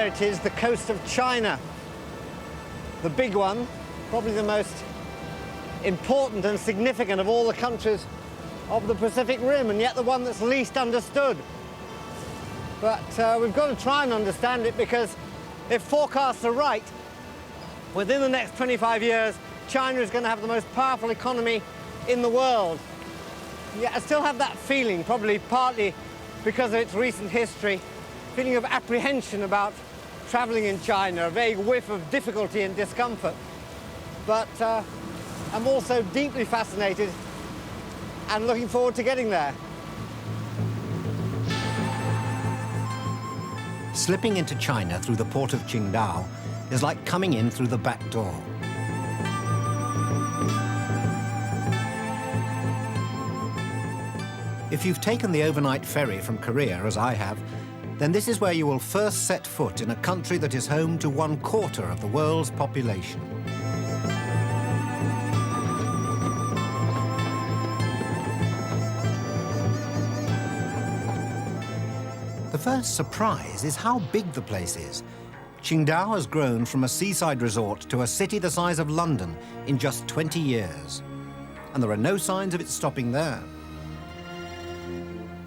there it is, the coast of China. The big one, probably the most important and significant of all the countries of the Pacific Rim, and yet the one that's least understood. But we've got to try and understand it, because if forecasts are right, within the next 25 years, China is going to have the most powerful economy in the world. Yeah, I still have that feeling, probably partly because of its recent history, feeling of apprehension about traveling in China, a vague whiff of difficulty and discomfort. But I'm also deeply fascinated and looking forward to getting there. Slipping into China through the port of Qingdao is like coming in through the back door. If you've taken the overnight ferry from Korea, as I have, then this is where you will first set foot in a country that is home to 1/4 of the world's population. The first surprise is how big the place is. Qingdao has grown from a seaside resort to a city the size of London in just 20 years. And there are no signs of it stopping there.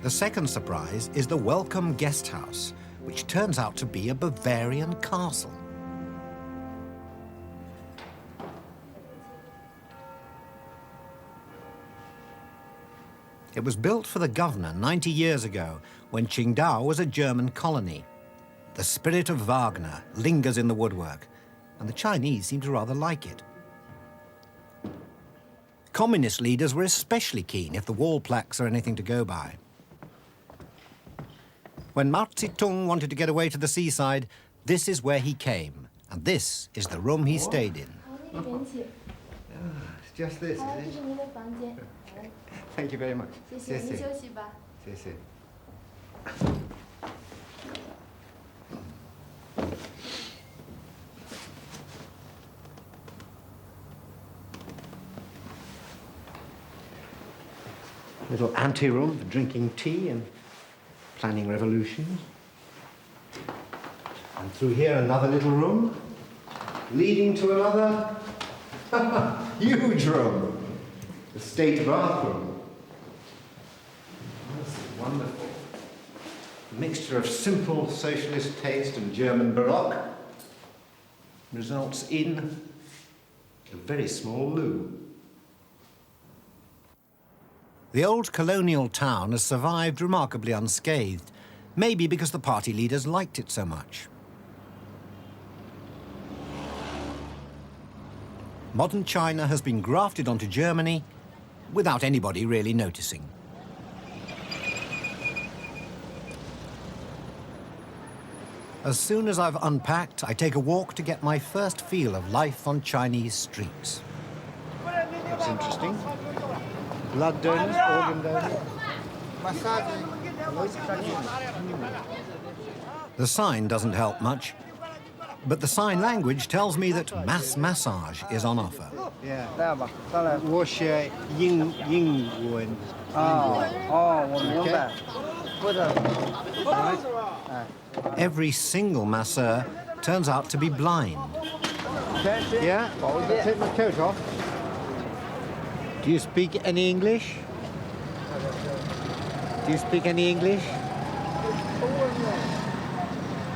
The second surprise is the welcome guest house, which turns out to be a Bavarian castle. It was built for the governor 90 years ago, when Qingdao was a German colony. The spirit of Wagner lingers in the woodwork, and the Chinese seem to rather like it. Communist leaders were especially keen if the wall plaques are anything to go by. When Mao Zedong wanted to get away to the seaside, this is where he came, and this is the room he stayed in. It's just this, is it? Thank you very much. Little ante-room for drinking tea and planning revolutions. And through here, another little room, leading to another huge room, the state bathroom. This is wonderful. A mixture of simple socialist taste and German Baroque results in a very small loo. The old colonial town has survived remarkably unscathed, maybe because the party leaders liked it so much. Modern China has been grafted onto Germany without anybody really noticing. As soon as I've unpacked, I take a walk to get my first feel of life on Chinese streets. That's interesting. Blood donors, organ donors. The sign doesn't help much, but the sign language tells me that mass massage is on offer. Yeah. 我学英文。我明白。Every single masseur turns out to be blind. Yeah? Take my coat off. Do you speak any English? Do you speak any English?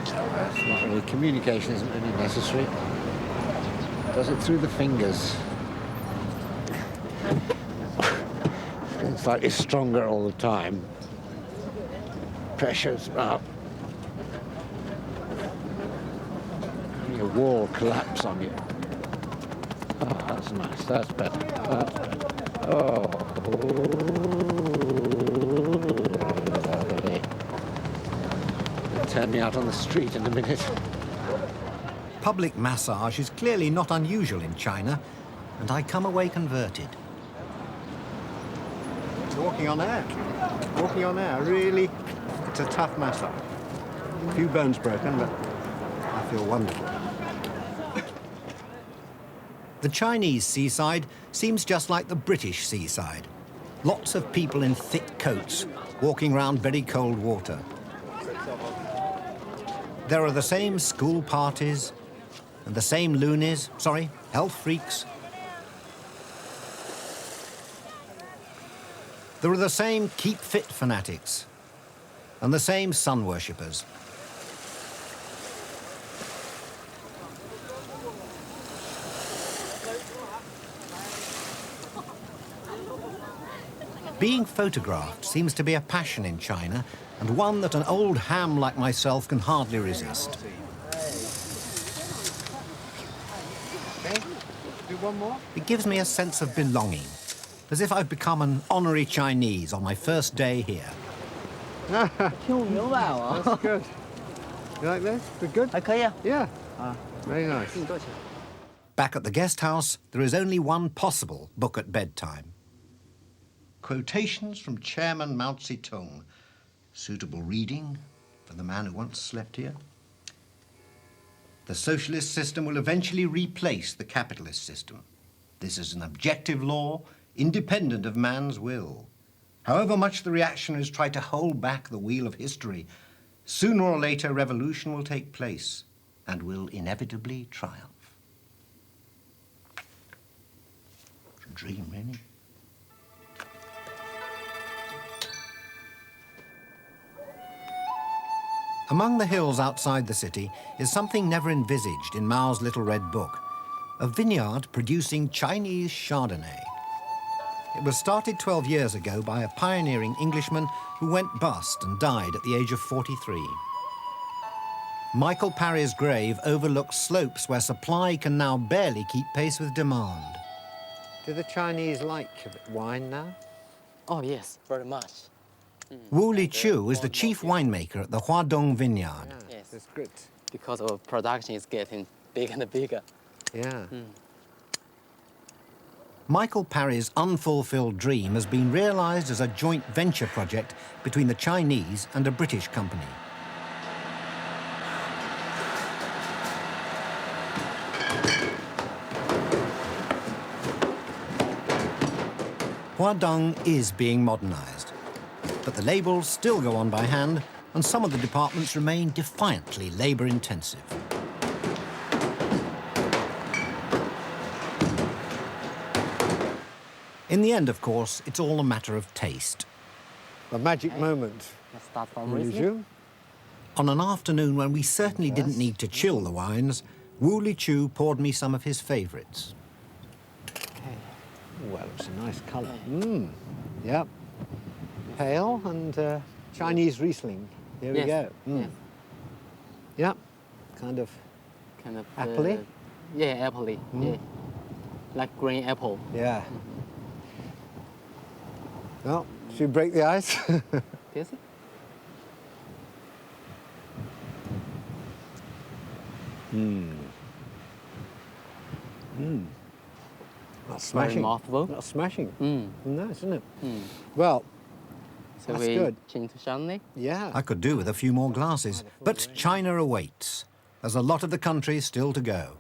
It's not really, communication isn't really necessary. Does it through the fingers. It's like it's stronger all the time. Pressure's up. Your wall collapse on you. Oh, that's nice. That's better. That's better. Oh. Turn me out on the street in a minute. Public massage is clearly not unusual in China, and I come away converted. Walking on air. Walking on air. Really, it's a tough massage. A few bones broken, but I feel wonderful. The Chinese seaside seems just like the British seaside. Lots of people in thick coats walking around very cold water. There are the same school parties and the same loonies, health freaks. There are the same keep fit fanatics and the same sun worshippers. Being photographed seems to be a passion in China, and one that an old ham like myself can hardly resist. Okay, do one more. It gives me a sense of belonging, as if I've become an honorary Chinese on my first day here. That's good. You like this? Good? Yeah. Very nice. Back at the guest house, there is only one possible book at bedtime. Quotations from Chairman Mao Zedong. Suitable reading for the man who once slept here. The socialist system will eventually replace the capitalist system. This is an objective law, independent of man's will. However much the reactionaries try to hold back the wheel of history, sooner or later revolution will take place and will inevitably triumph. It's a dream, really. Among the hills outside the city is something never envisaged in Mao's little red book, a vineyard producing Chinese Chardonnay. It was started 12 years ago by a pioneering Englishman who went bust and died at the age of 43. Michael Parry's grave overlooks slopes where supply can now barely keep pace with demand. Do the Chinese like wine now? Oh, yes, very much. Wu Liqiu is the chief winemaker at the Huadong vineyard. Yeah, Yes. that's good. Because our production is getting bigger and bigger. Yeah. Michael Parry's unfulfilled dream has been realized as a joint venture project between the Chinese and a British company. Huadong is being modernized, but the labels still go on by hand, and some of the departments remain defiantly labor-intensive. In the end, of course, it's all a matter of taste. A magic moment. Let's start from Wu Riesling. Liqiu. On an afternoon when we certainly didn't need to chill the wines, Wu Liqiu poured me some of his favorites. Well, it's a nice colour. Yep. Pale and Chinese Riesling. Here we Yes, go. yes. Yep. Kind of. Kind of. Appley? Yeah, appley. Yeah. Like green apple. Yeah. Well, should we break the ice? Taste it? That's Very smashing. mouthful. That's smashing. Nice, isn't it? Mm. Well, So That's we good. change to Chardonnay. yeah. I could do with a few more glasses, but China awaits. There's a lot of the country still to go.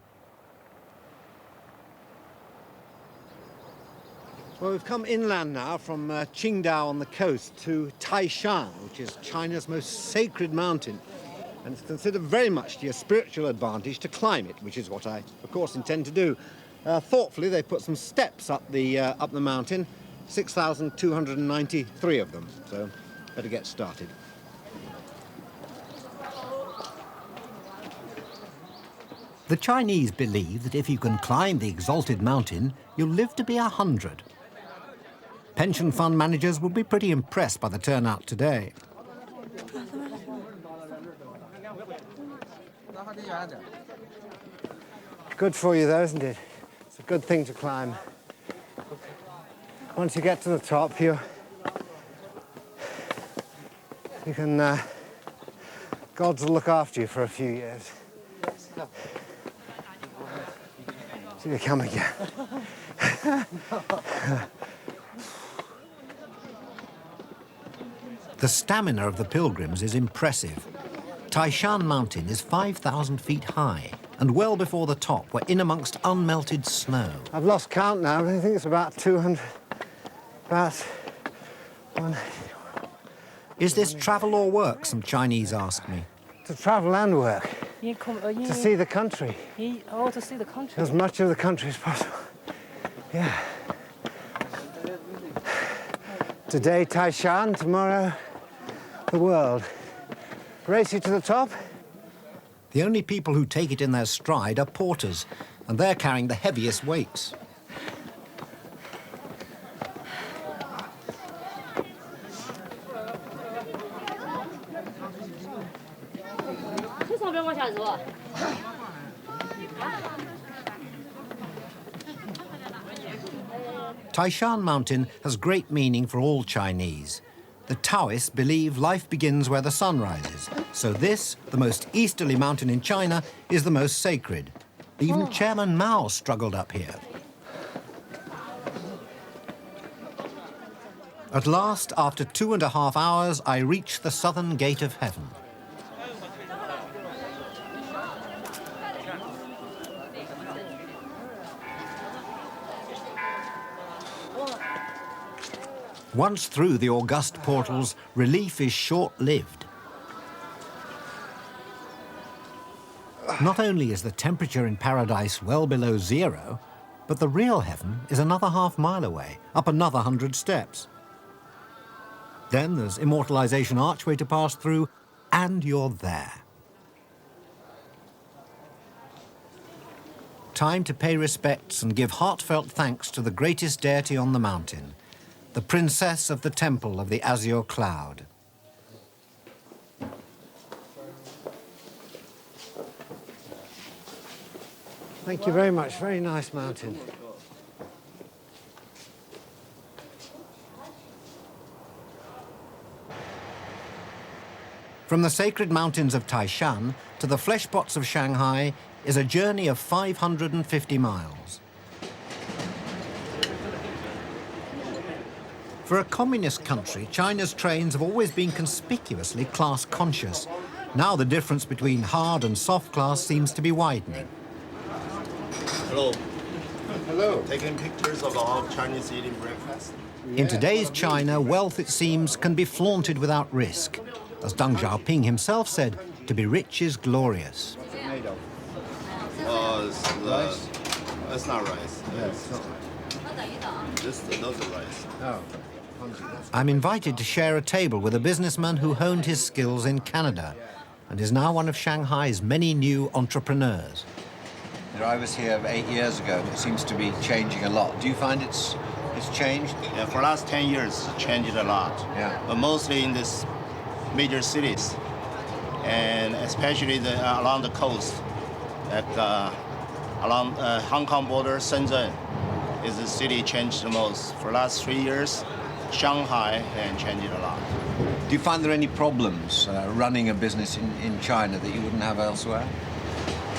Well, we've come inland now from Qingdao on the coast to Taishan, which is China's most sacred mountain. And it's considered very much to your spiritual advantage to climb it, which is what I, of course, intend to do. Thoughtfully, they put some steps up the mountain, 6,293 of them, so better get started. The Chinese believe that if you can climb the exalted mountain, you'll live to be 100. Pension fund managers will be pretty impressed by the turnout today. Good for you, though, isn't it? It's a good thing to climb. Once you get to the top, you can, gods will look after you for a few years. Till you come again. The stamina of the pilgrims is impressive. Taishan Mountain is 5,000 feet high, and well before the top, we're in amongst unmelted snow. I've lost count now, but I think it's about 200, about one. Is this travel or work, some Chinese ask me. to travel and work, to see the country, to see the country. as much of the country as possible. Yeah. Today, Taishan, tomorrow, the world. Race you to the top? The only people who take it in their stride are porters, and they're carrying the heaviest weights. Taishan Mountain has great meaning for all Chinese. The Taoists believe life begins where the sun rises, so this, the most easterly mountain in China, is the most sacred. Even Chairman Mao struggled up here. At last, after 2.5 hours, I reach the southern gate of heaven. Once through the august portals, relief is short-lived. Not only is the temperature in paradise well below zero, but the real heaven is another half-mile away, up another 100 steps. Then there's Immortalization Archway to pass through, and you're there. Time to pay respects and give heartfelt thanks to the greatest deity on the mountain, the princess of the temple of the azure cloud. Thank you very much. Very nice mountain. From the sacred mountains of Taishan to the fleshpots of Shanghai is a journey of 550 miles. For a communist country, China's trains have always been conspicuously class-conscious. Now the difference between hard and soft class seems to be widening. Hello. Hello. Taking pictures of all Chinese eating breakfast. In today's China, wealth, it seems, can be flaunted without risk. As Deng Xiaoping himself said, to be rich is glorious. It's not rice. Those are rice. Oh. I'm invited to share a table with a businessman who honed his skills in Canada and is now one of Shanghai's many new entrepreneurs. I was here 8 years ago, and it seems to be changing a lot. Do you find it's changed? Yeah, for the last 10 years, it's changed a lot. Yeah. But mostly in these major cities, and especially along the coast, like along Hong Kong border, Shenzhen is the city changed the most. For the last 3 years, Shanghai and changed a lot. Do you find there are any problems running a business in China that you wouldn't have elsewhere?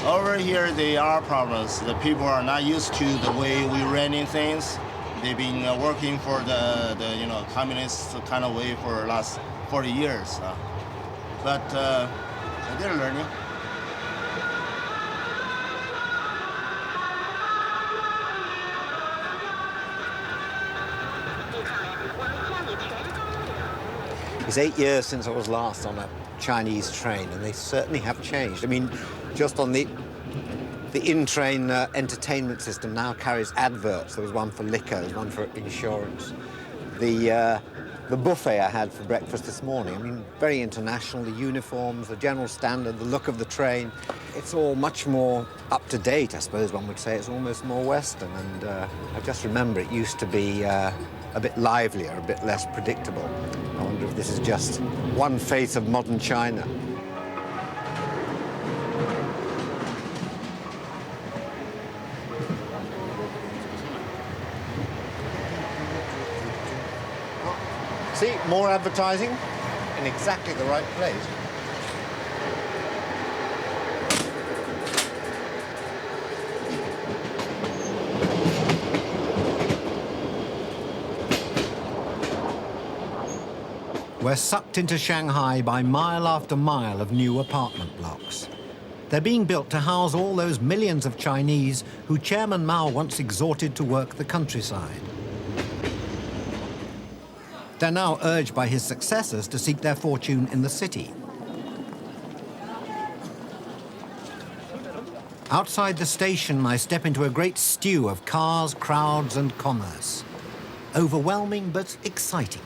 Over here, there are problems. The people are not used to the way we running things. They've been working for the communist kind of way for the last 40 years. But they're learning. It's 8 years since I was last on a Chinese train, and they certainly have changed. I mean, just on the in-train entertainment system now carries adverts. There was one for liquor, there was one for insurance. The buffet I had for breakfast this morning, I mean, very international, the uniforms, the general standard, the look of the train. It's all much more up-to-date, I suppose one would say. It's almost more Western, and I just remember it used to be a bit livelier, a bit less predictable. I wonder if this is just one face of modern China. See, more advertising in exactly the right place. We're sucked into Shanghai by mile after mile of new apartment blocks. They're being built to house all those millions of Chinese who Chairman Mao once exhorted to work the countryside. They're now urged by his successors to seek their fortune in the city. Outside the station, I step into a great stew of cars, crowds and commerce. Overwhelming but exciting.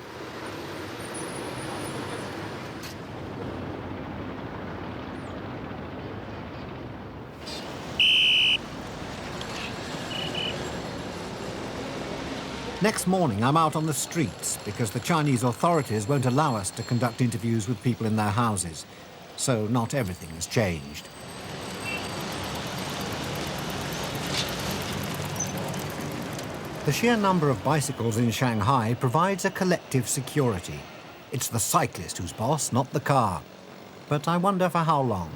Next morning, I'm out on the streets because the Chinese authorities won't allow us to conduct interviews with people in their houses. So not everything has changed. The sheer number of bicycles in Shanghai provides a collective security. It's the cyclist who's boss, not the car. But I wonder for how long.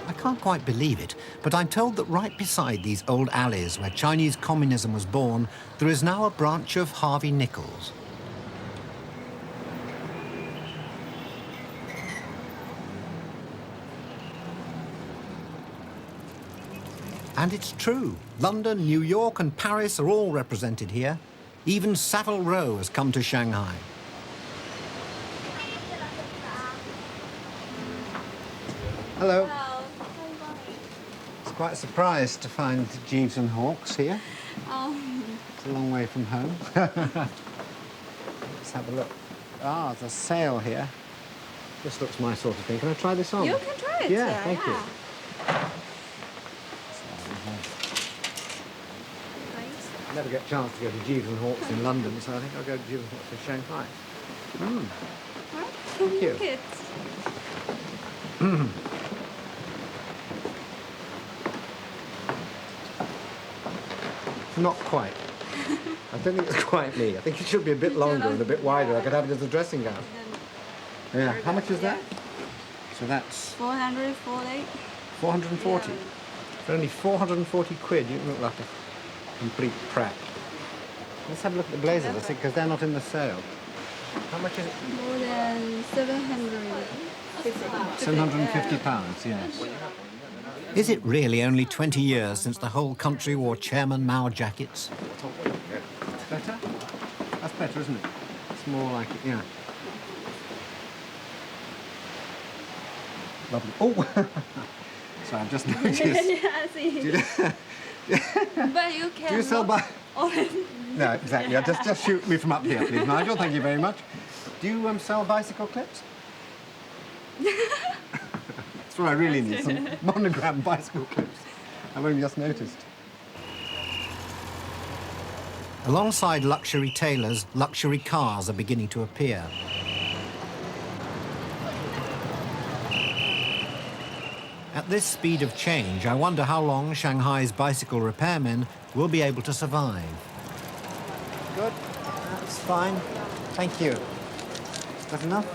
I can't quite believe it, but I'm told that right beside these old alleys where Chinese communism was born, there is now a branch of Harvey Nichols. And it's true. London, New York and Paris are all represented here. Even Savile Row has come to Shanghai. Hello. It's quite a surprise to find Jeeves and Hawkes here. It's a long way from home. Let's have a look. Ah, there's a sale here. This looks my sort of thing. Can I try this on? You can try it. Yeah, thank you. I never get a chance to go to Jeeves and Hawkes in London, so I think I'll go to Jeeves and Hawkes in Shanghai. Thank you. Not quite. I don't think it's quite me. I think it should be a bit longer and a bit wider. I could have it as a dressing gown. Yeah. How much is that? So that's 440. 440. Yeah. For only 440 quid, you look like a complete prat. Let's have a look at the blazers, I think, because they're not in the sale. How much is it? More than 750. 750 pounds, yes. Is it really only 20 years since the whole country wore Chairman Mao jackets? Better? That's better, isn't it? It's more like it, yeah. Lovely. Oh! So I've just noticed. Yeah, I see. But you can. Do you sell by? Already. No, exactly. Just shoot me from up here, please, Nigel. Thank you very much. Do you sell bicycle clips? That's what I really need, some monogram bicycle clips. I've only just noticed. Alongside luxury tailors, luxury cars are beginning to appear. At this speed of change, I wonder how long Shanghai's bicycle repairmen will be able to survive. Good. That's fine. Thank you. Is that enough?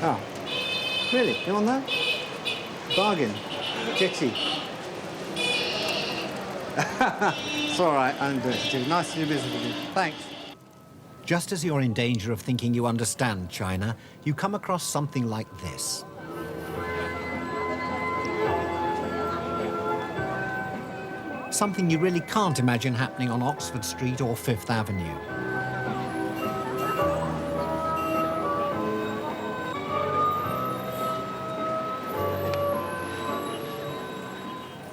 Oh. Really? You want that? Bargain. Jitty. It's all right. I'm doing it too. Nice to do business with you. Thanks. Just as you're in danger of thinking you understand China, you come across something like this. Something you really can't imagine happening on Oxford Street or Fifth Avenue.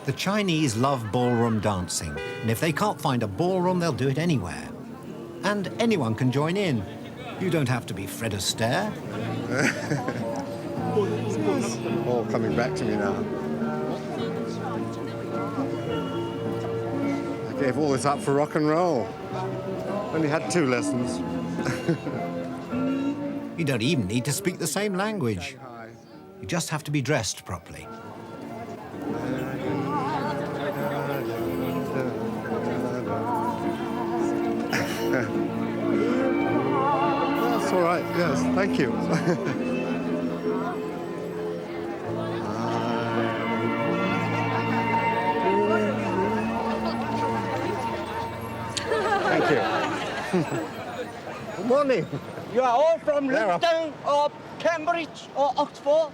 The Chinese love ballroom dancing, and if they can't find a ballroom, they'll do it anywhere. And anyone can join in. You don't have to be Fred Astaire. It's all coming back to me now. I gave all this up for rock and roll. Only had 2 lessons. You don't even need to speak the same language. You just have to be dressed properly. That's all right, yes, thank you. Thank you. Good morning. You are all from London or Cambridge or Oxford?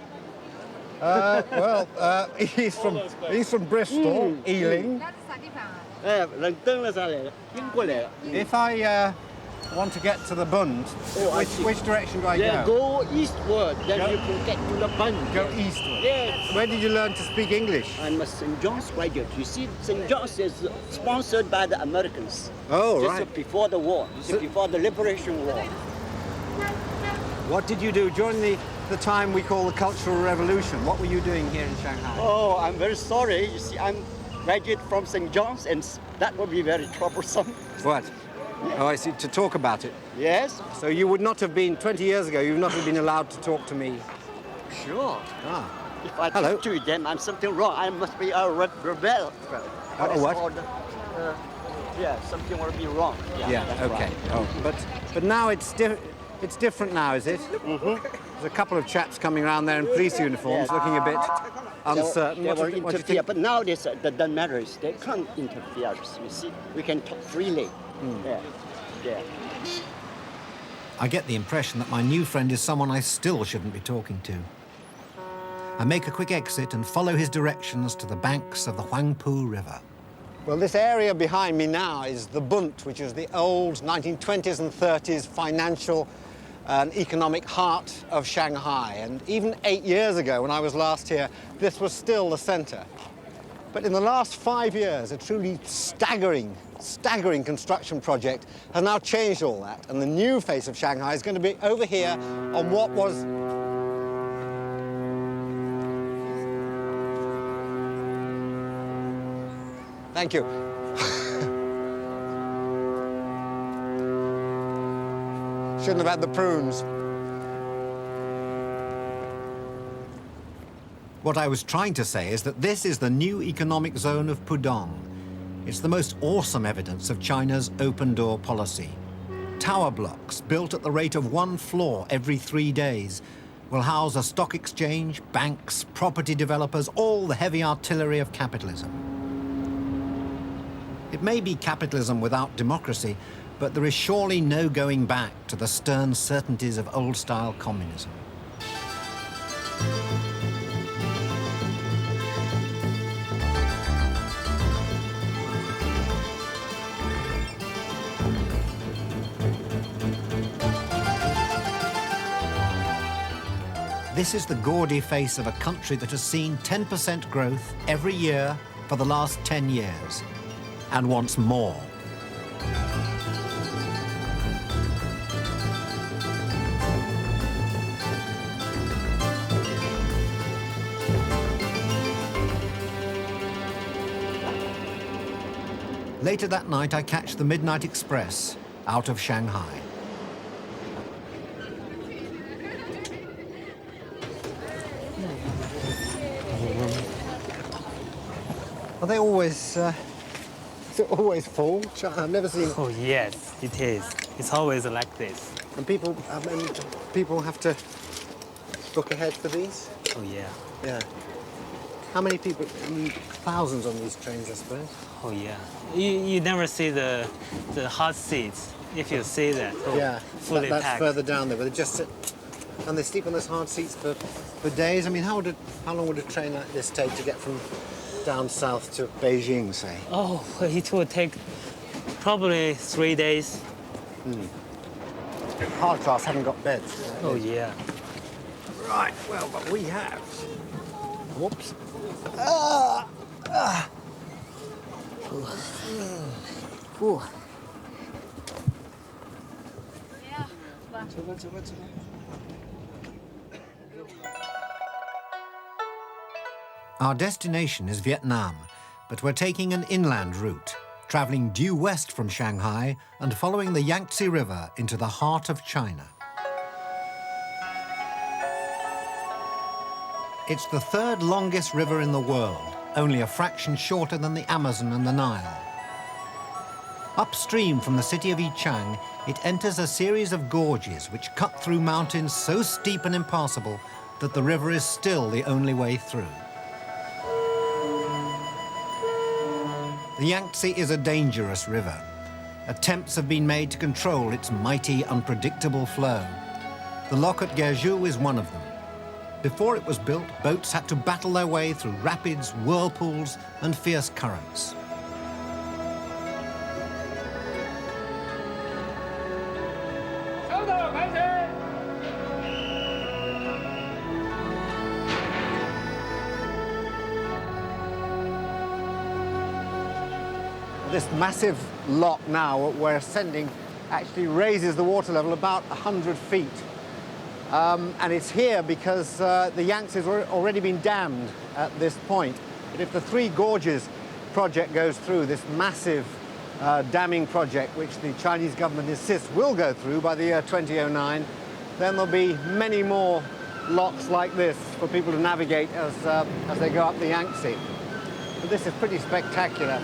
He's from Bristol, Ealing. 人登了上来了，晕过来了。 If I want to get to the Bund, which direction do I Yeah, go? go eastward, then you can get to the Bund. Go eastward. Yes. Where did you learn to speak English? I'm a St. John's graduate. You see, St. John's is sponsored by the Americans. Oh, Just right. before the war, before the Liberation War. What did you do during the time we call the Cultural Revolution? What were you doing here in Shanghai? Oh, I'm very sorry. You see, I'm graduate from St. John's, and that would be very troublesome. What? Oh, I see, to talk about it. Yes? So you would not have been, 20 years ago, you would not have been allowed to talk to me. Sure. Ah. If I Hello. talk to them, I'm something wrong. I must be a rebel. What? Yeah, something will be wrong. Yeah, that's okay. right. Oh, but now it's different now, is it? Mm-hmm. There's a couple of chaps coming around there in police uniforms, Yes. looking a bit uncertain. They What will do you interfere, think? but nowadays the doesn't matter. They can't interfere. You see, we can talk freely. Yeah, yeah. I get the impression that my new friend is someone I still shouldn't be talking to. I make a quick exit and follow his directions to the banks of the Huangpu River. Well, this area behind me now is the Bund, which is the old 1920s and 30s financial and economic heart of Shanghai. And even 8 years ago, when I was last here, this was still the center. But in the last 5 years, a truly staggering construction project has now changed all that. And the new face of Shanghai is going to be over here on what was... Thank you. Shouldn't have had the prunes. What I was trying to say is that this is the new economic zone of Pudong. It's the most awesome evidence of China's open-door policy. Tower blocks, built at the rate of 1 floor every 3 days, will house a stock exchange, banks, property developers, all the heavy artillery of capitalism. It may be capitalism without democracy, but there is surely no going back to the stern certainties of old-style communism. This is the gaudy face of a country that has seen 10% growth every year for the last 10 years, and wants more. Later that night, I catch the midnight express out of Shanghai. Are they always, is it always full? I've never seen... Oh yes, it is. It's always like this. And people have to book ahead for these? Oh yeah. Yeah. How many people? Thousands on these trains, I suppose. Oh yeah. You never see the hot seats. If you see that, Yeah. fully That's packed. further down there, but they just sit and they sleep on those hard seats for days. I mean, how long would a train like this take to get from down south to Beijing, say? Oh, it will take probably 3 days. Hard class haven't got beds. Oh yeah. Right. Well, but we have. Whoops. Ooh. Our destination is Vietnam, but we're taking an inland route, traveling due west from Shanghai and following the Yangtze River into the heart of China. It's the third longest river in the world, only a fraction shorter than the Amazon and the Nile. Upstream from the city of Yichang, it enters a series of gorges which cut through mountains so steep and impassable that the river is still the only way through. The Yangtze is a dangerous river. Attempts have been made to control its mighty, unpredictable flow. The lock at Gerju is one of them. Before it was built, boats had to battle their way through rapids, whirlpools, and fierce currents. This massive lock now we're ascending actually raises the water level about 100 feet. And it's here because the Yangtze has already been dammed at this point. But if the Three Gorges project goes through, this massive damming project, which the Chinese government insists will go through by the year 2009, then there'll be many more locks like this for people to navigate as they go up the Yangtze. But this is pretty spectacular.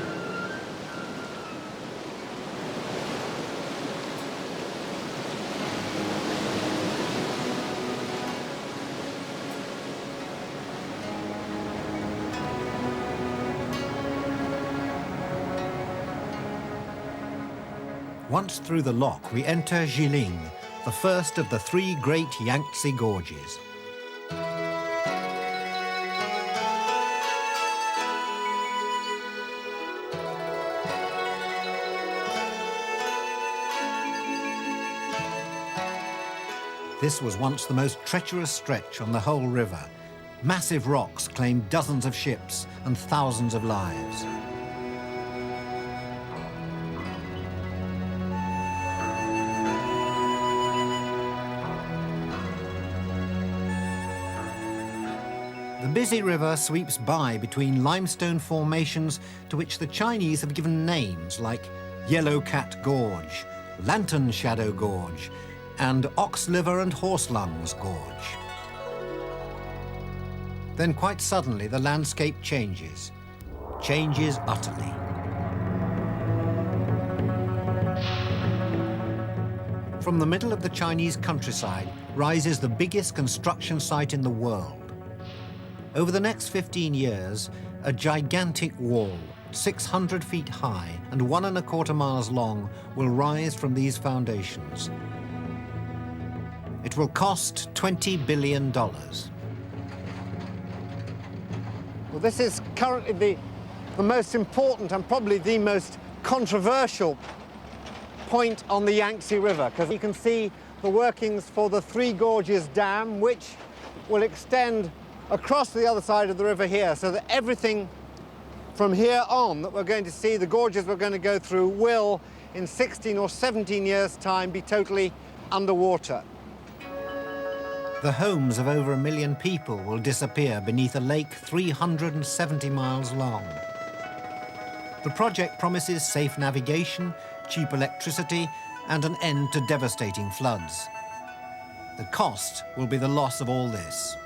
Once through the lock, we enter Jiling, the first of the three great Yangtze gorges. This was once the most treacherous stretch on the whole river. Massive rocks claimed dozens of ships and thousands of lives. The busy river sweeps by between limestone formations to which the Chinese have given names like Yellow Cat Gorge, Lantern Shadow Gorge, and Ox Liver and Horse Lungs Gorge. Then quite suddenly the landscape changes utterly. From the middle of the Chinese countryside rises the biggest construction site in the world. Over the next 15 years, a gigantic wall, 600 feet high and 1¼ miles long, will rise from these foundations. It will cost $20 billion. Well, this is currently the most important and probably the most controversial point on the Yangtze River, because you can see the workings for the Three Gorges Dam, which will extend across the other side of the river here, so that everything from here on that we're going to see, the gorges we're going to go through, will, in 16 or 17 years' time, be totally underwater. The homes of over 1 million people will disappear beneath a lake 370 miles long. The project promises safe navigation, cheap electricity, and an end to devastating floods. The cost will be the loss of all this.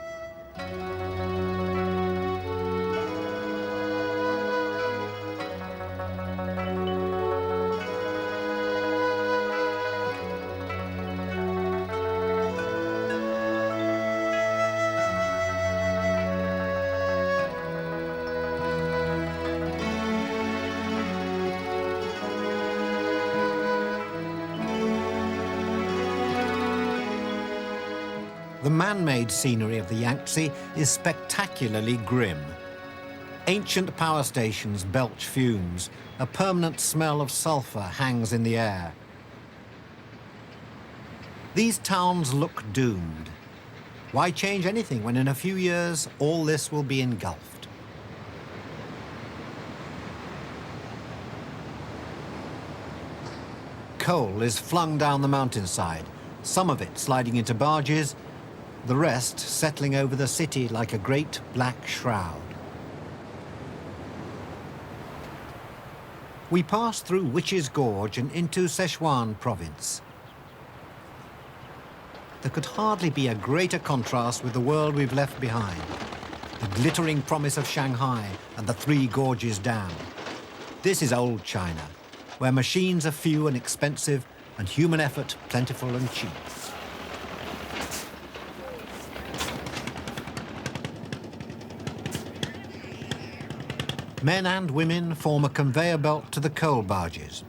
The man-made scenery of the Yangtze is spectacularly grim. Ancient power stations belch fumes. A permanent smell of sulfur hangs in the air. These towns look doomed. Why change anything when in a few years all this will be engulfed? Coal is flung down the mountainside, some of it sliding into barges, the rest settling over the city like a great black shroud. We pass through Witch's Gorge and into Sichuan province. There could hardly be a greater contrast with the world we've left behind. The glittering promise of Shanghai and the Three Gorges Dam. This is old China, where machines are few and expensive and human effort plentiful and cheap. Men and women form a conveyor belt to the coal barges.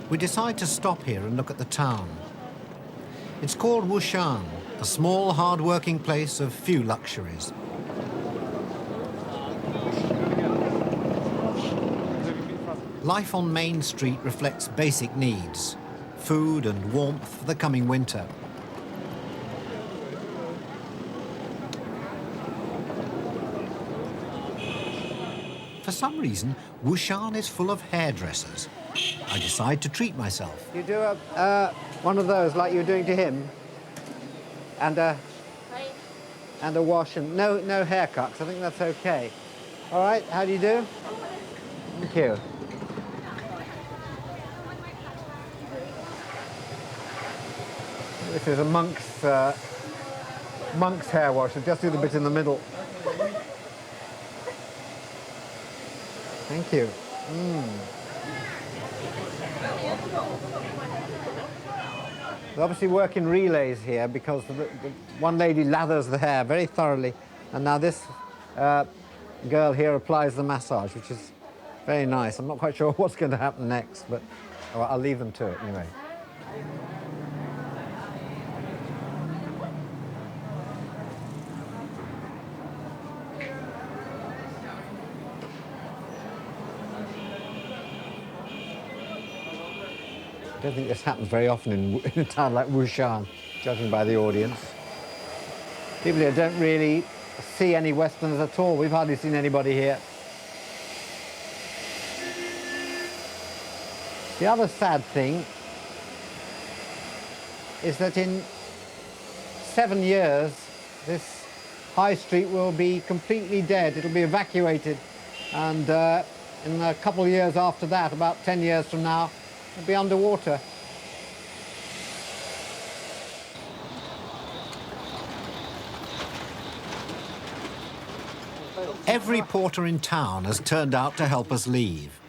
We decide to stop here and look at the town. It's called Wushan, a small, hard-working place of few luxuries. Life on Main Street reflects basic needs, food and warmth for the coming winter. For some reason, Wushan is full of hairdressers. I decide to treat myself. You do one of those like you were doing to him, and a wash and no haircuts. I think that's okay. All right, how do you do? Thank you. This is a monk's hair wash. So just do the bit in the middle. Thank you. They obviously work in relays here because the one lady lathers the hair very thoroughly, and now this girl here applies the massage, which is very nice. I'm not quite sure what's going to happen next, but I'll leave them to it anyway. I don't think this happens very often in a town like Wushan, judging by the audience. People here don't really see any Westerners at all. We've hardly seen anybody here. The other sad thing is that in 7 years, this high street will be completely dead. It'll be evacuated. And in a couple of years after that, about 10 years from now, it'll be underwater. Every porter in town has turned out to help us leave.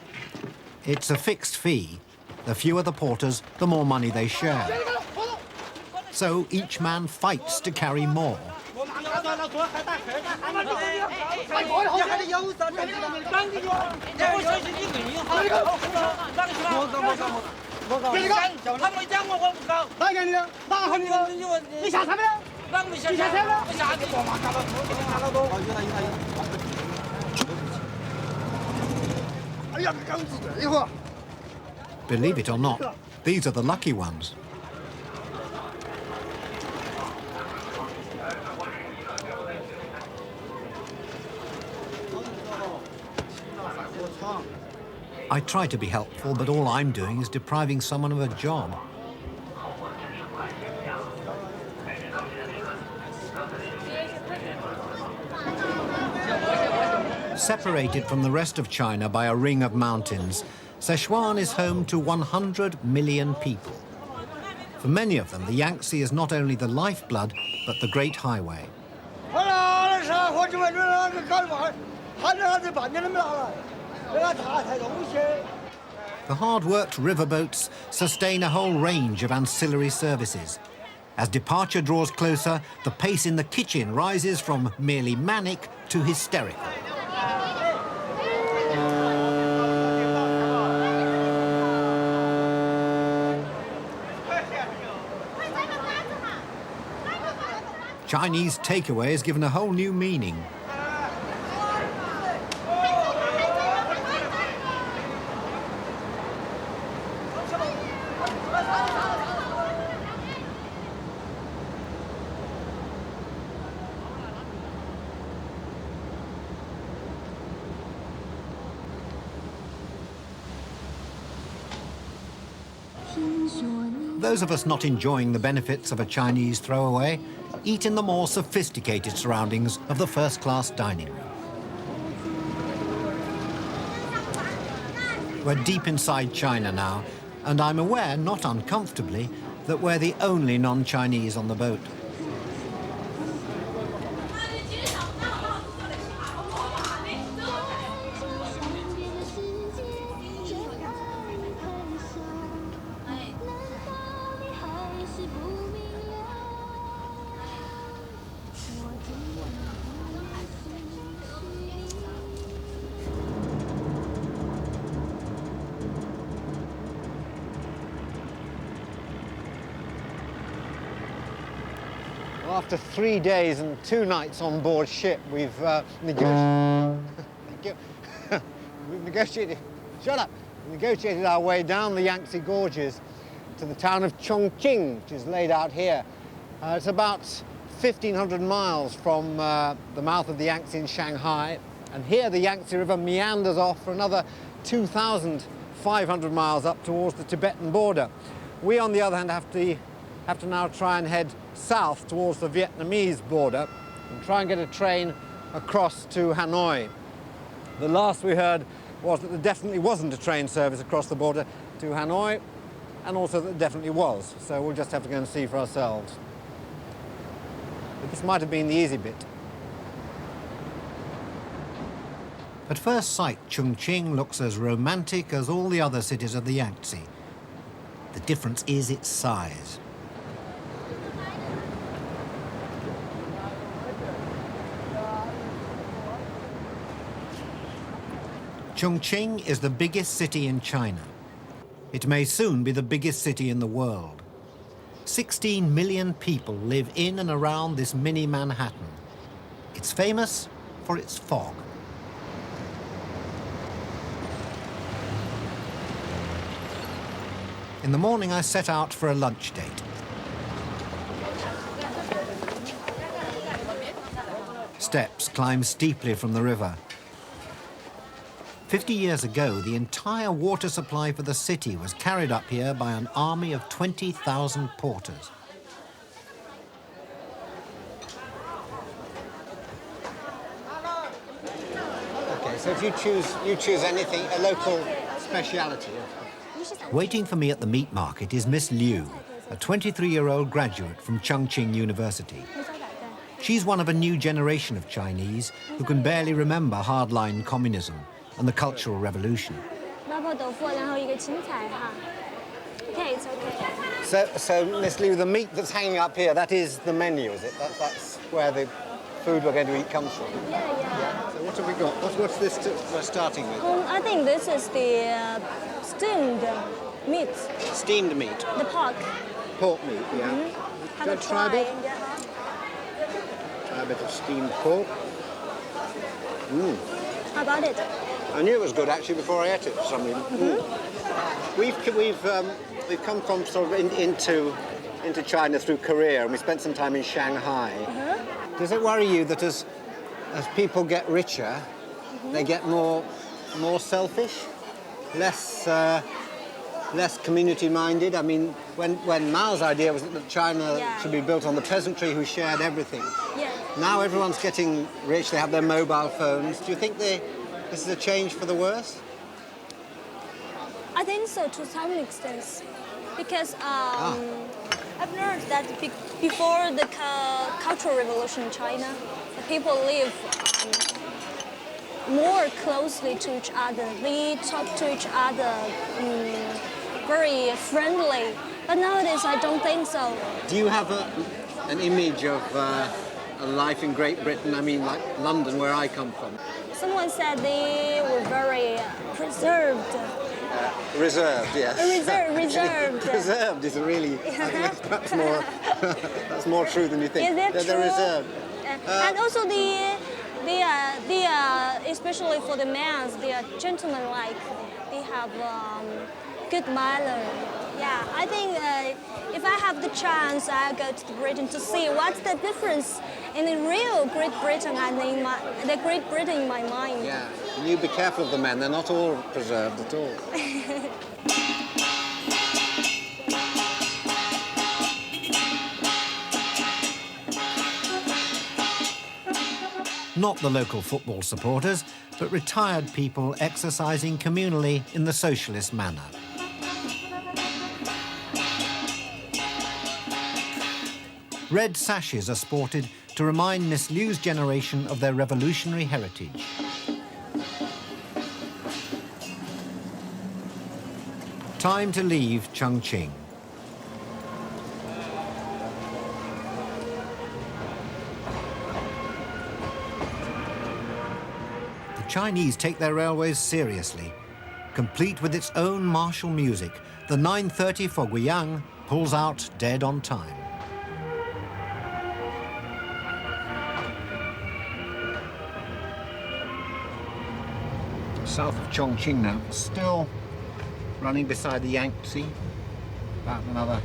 It's a fixed fee. The fewer the porters, the more money they share. So each man fights to carry more. Believe it or not, these are the lucky ones. I try to be helpful, but all I'm doing is depriving someone of a job. Separated from the rest of China by a ring of mountains, Sichuan is home to 100 million people. For many of them, the Yangtze is not only the lifeblood, but the great highway. The hard-worked riverboats sustain a whole range of ancillary services. As departure draws closer, the pace in the kitchen rises from merely manic to hysterical. Chinese takeaway is given a whole new meaning. Those of us not enjoying the benefits of a Chinese throwaway eat in the more sophisticated surroundings of the first-class dining room. We're deep inside China now, and I'm aware, not uncomfortably, that we're the only non-Chinese on the boat. After 3 days and 2 nights on board ship, we've negotiated our way down the Yangtze Gorges to the town of Chongqing, which is laid out here. It's about 1,500 miles from the mouth of the Yangtze in Shanghai, and here the Yangtze River meanders off for another 2,500 miles up towards the Tibetan border. We, on the other hand, have to now try and head south towards the Vietnamese border and try and get a train across to Hanoi. The last we heard was that there definitely wasn't a train service across the border to Hanoi, and also that there definitely was, so we'll just have to go and see for ourselves. But this might have been the easy bit. At first sight, Chongqing looks as romantic as all the other cities of the Yangtze. The difference is its size. Chongqing is the biggest city in China. It may soon be the biggest city in the world. 16 million people live in and around this mini Manhattan. It's famous for its fog. In the morning, I set out for a lunch date. Steps climb steeply from the river. 50 years ago, the entire water supply for the city was carried up here by an army of 20,000 porters. Okay, so if you choose anything, a local speciality. Waiting for me at the meat market is Miss Liu, a 23-year-old graduate from Chongqing University. She's one of a new generation of Chinese who can barely remember hardline communism and the Cultural Revolution. So, Miss Liu, the meat that's hanging up here, that is the menu, is it? That's where the food we're going to eat comes from? Yeah. So what have we got? What's this we're starting with? I think this is the steamed meat. Steamed meat? The pork. Pork meat, yeah. Mm-hmm. Have a try a bit? Try a bit of steamed pork. How about it? I knew it was good actually before I ate it for some reason. We've come from sort of into China through Korea, and we spent some time in Shanghai. Does it worry you that as people get richer, they get more selfish, less community-minded? I mean, when Mao's idea was that China should be built on the peasantry who shared everything. Yeah. Now everyone's getting rich, they have their mobile phones. Do you think this is a change for the worse? I think so, to some extent. Because I've learned that before the Cultural Revolution in China, the people live more closely to each other. They talk to each other very friendly. But nowadays, I don't think so. Do you have an image of a life in Great Britain? I mean, like London, where I come from. Someone said they were very preserved. Reserved, yes. Reserved. Preserved is a really, I think that's perhaps more, that's more true than you think. Is that true? They're reserved. And also they are, especially for the men, they are gentleman-like. They have good manner. Yeah, I think if I have the chance, I'll go to Britain to see what's the difference in the real Great Britain and in the Great Britain in my mind. Yeah, and you be careful of the men. They're not all preserved at all. Not the local football supporters, but retired people exercising communally in the socialist manner. Red sashes are sported to remind Miss Liu's generation of their revolutionary heritage. Time to leave Chongqing. The Chinese take their railways seriously. Complete with its own martial music, the 9:30 for Guiyang pulls out dead on time. south of Chongqing now, still running beside the Yangtze. About another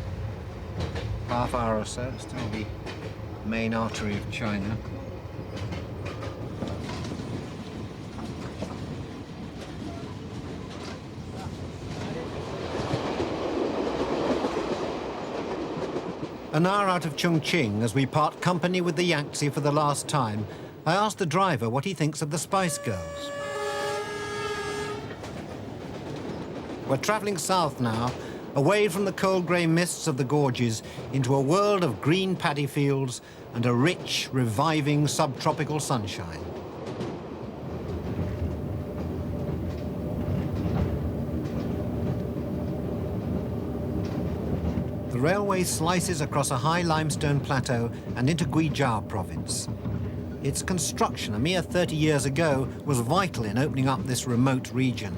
half hour or so, still the main artery of China. An hour out of Chongqing, as we part company with the Yangtze for the last time, I asked the driver what he thinks of the Spice Girls. We're travelling south now, away from the cold grey mists of the gorges, into a world of green paddy fields and a rich, reviving subtropical sunshine. The railway slices across a high limestone plateau and into Guizhou province. Its construction, a mere 30 years ago, was vital in opening up this remote region.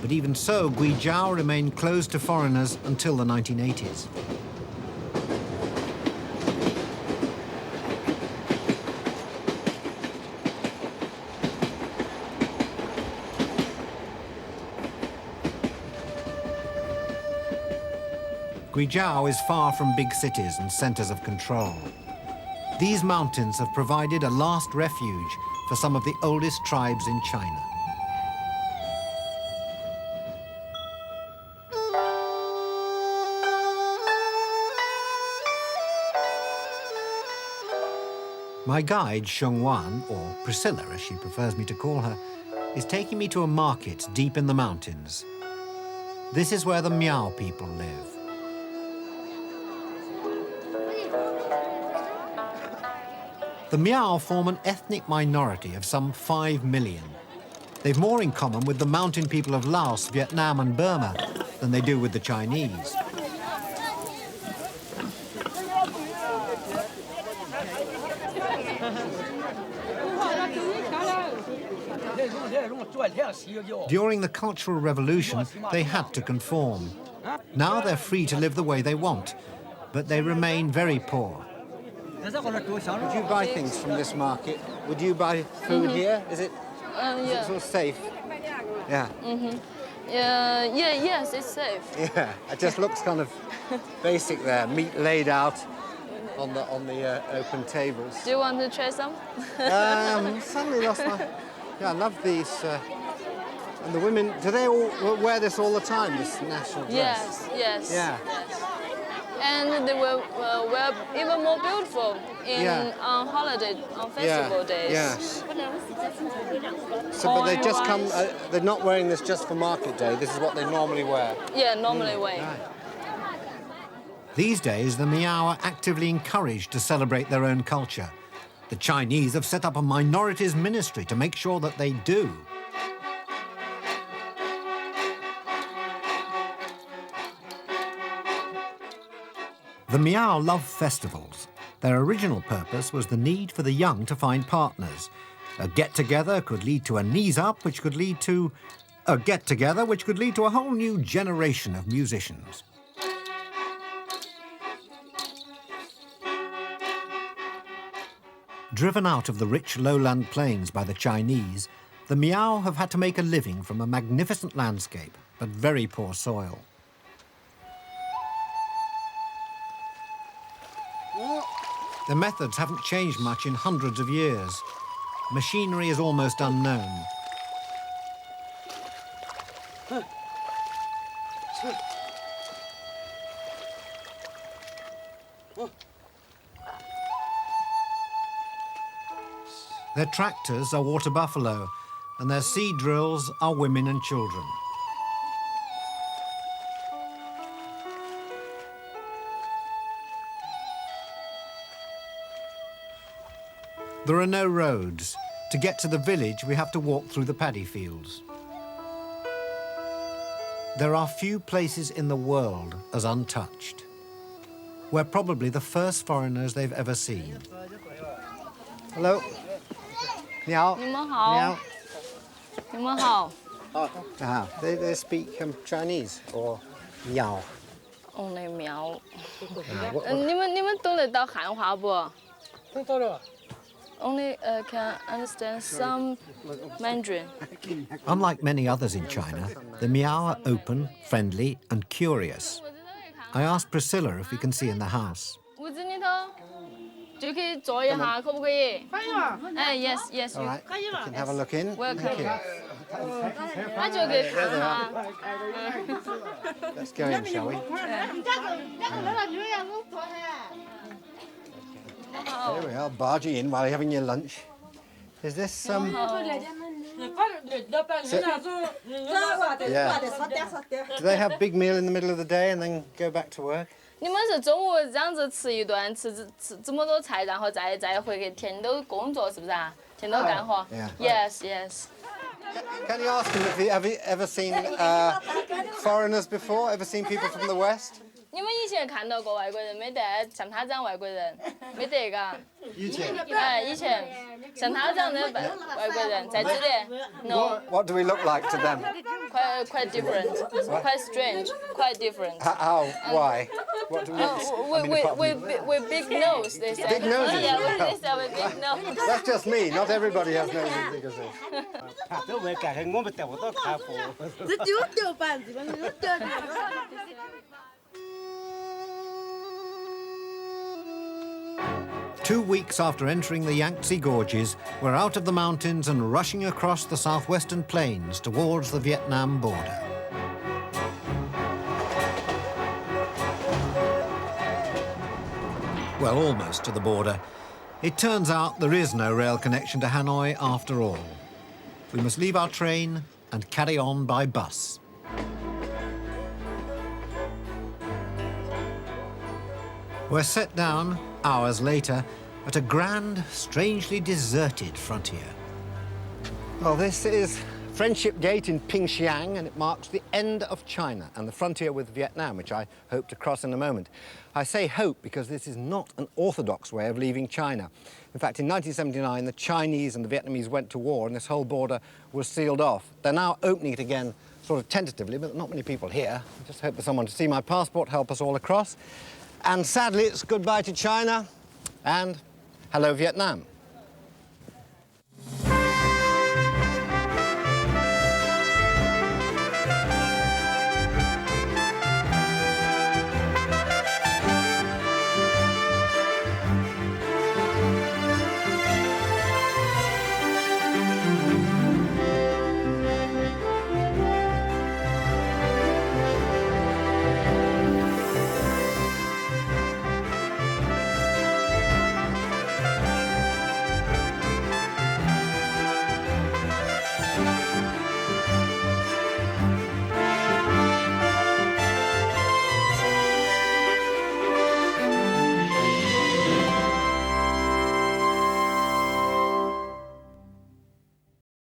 But even so, Guizhou remained closed to foreigners until the 1980s. Guizhou is far from big cities and centres of control. These mountains have provided a last refuge for some of the oldest tribes in China. My guide, Shengwan, or Priscilla as she prefers me to call her, is taking me to a market deep in the mountains. This is where the Miao people live. The Miao form an ethnic minority of some 5 million. They've more in common with the mountain people of Laos, Vietnam and Burma than they do with the Chinese. During the Cultural Revolution, they had to conform. Now they're free to live the way they want, but they remain very poor. Would you buy things from this market? Would you buy food here? Is it sort of safe? Yeah. Yes, it's safe. Yeah, it just looks kind of basic there. Meat laid out on the open tables. Do you want to try some? Suddenly lost my... Yeah, I love these. And the women, do they all wear this all the time, this national dress? Yes. Yeah. Yes. And they will wear even more beautiful on holiday, on festival days. Yes. So, but they just come, they're not wearing this just for market day, this is what they normally wear? Yeah, normally wear. Right. These days, the Miao are actively encouraged to celebrate their own culture. The Chinese have set up a minorities ministry to make sure that they do. The Miao love festivals. Their original purpose was the need for the young to find partners. A get-together could lead to a knees-up, which could lead to a get-together, which could lead to a whole new generation of musicians. Driven out of the rich lowland plains by the Chinese, the Miao have had to make a living from a magnificent landscape, but very poor soil. The methods haven't changed much in hundreds of years. Machinery is almost unknown. Their tractors are water buffalo, and their seed drills are women and children. There are no roads. To get to the village, we have to walk through the paddy fields. There are few places in the world as untouched. We're probably the first foreigners they've ever seen. Hello. Niao. 你们好。 Niao. 你们好。 They speak Chinese or Miao? Only 苗。你们懂得到汉话不？ only can understand some Mandarin. Unlike many others in China, the Miao are open, friendly, and curious. I asked Priscilla if we can see in the house. 屋子里头就可以坐一下，可不可以？哎，yes yes All right, we can have a look in. Welcome. Thank you. 那就可以看哈。 Let's go in, shall we? There we are, barging in while you're having your lunch. Is this Yeah. Do they have big meal in the middle of the day and then go back to work? 你们是中午这样子吃一顿，吃这么多菜，然后再回去，天天都工作，是不是啊？天天都干活。Yeah. Yes, yes. Can you ask him if he ever seen foreigners before? Ever seen people from the West? 你们以前看到过外国人没得？像他这样外国人没得嘎？以前。哎，以前像他这样的外国人在这里 ，no. What do we look like to them? Quite different, quite strange, quite different. How? Why? What do we? With big nose, they say. Big noses? Yeah, they say with big nose. That's just me. Not everybody has noses as big as this. 2 weeks after entering the Yangtze Gorges, we're out of the mountains and rushing across the southwestern plains towards the Vietnam border. Well, almost to the border. It turns out there is no rail connection to Hanoi after all. We must leave our train and carry on by bus. We're set down, hours later, at a grand, strangely deserted frontier. Well, this is Friendship Gate in Pingxiang, and it marks the end of China and the frontier with Vietnam, which I hope to cross in a moment. I say hope because this is not an orthodox way of leaving China. In fact, in 1979, the Chinese and the Vietnamese went to war and this whole border was sealed off. They're now opening it again sort of tentatively, but not many people here. I just hope there's someone to see my passport, help us all across. And sadly, it's goodbye to China and hello, Vietnam.